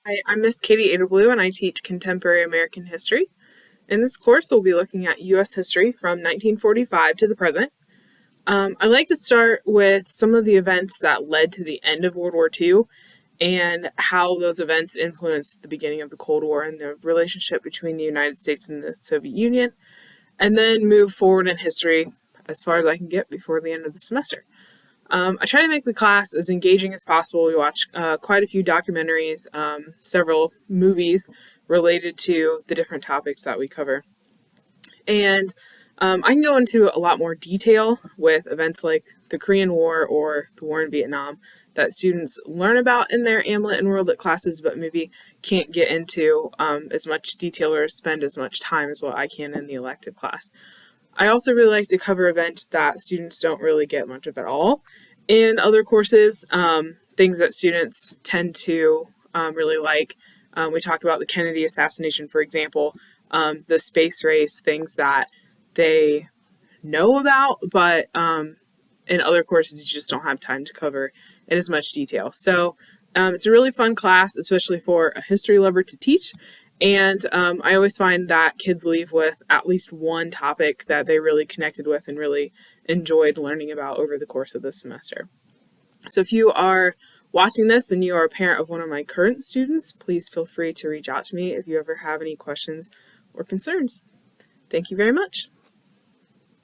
Hi, I'm Miss Katie Adelblue and I teach Contemporary American History. In this course, we'll be looking at U.S. history from 1945 to the present. I'd like to start with some of the events that led to the end of World War II and how those events influenced the beginning of the Cold War and the relationship between the United States and the Soviet Union, and then move forward in history as far as I can get before the end of the semester. I try to make the class as engaging as possible. We watch quite a few documentaries, several movies related to the different topics that we cover. And I can go into a lot more detail with events like the Korean War or the war in Vietnam that students learn about in their AMLET and Worldlet classes, but maybe can't get into as much detail or spend as much time as what I can in the elective class. I also really like to cover events that students don't really get much of at all in other courses, things that students tend to really like. We talk about the Kennedy assassination, for example, the space race, things that they know about, but in other courses you just don't have time to cover in as much detail. So it's a really fun class, especially for a history lover to teach. And I always find that kids leave with at least one topic that they really connected with and really enjoyed learning about over the course of this semester. So if you are watching this and you are a parent of one of my current students, please feel free to reach out to me if you ever have any questions or concerns. Thank you very much.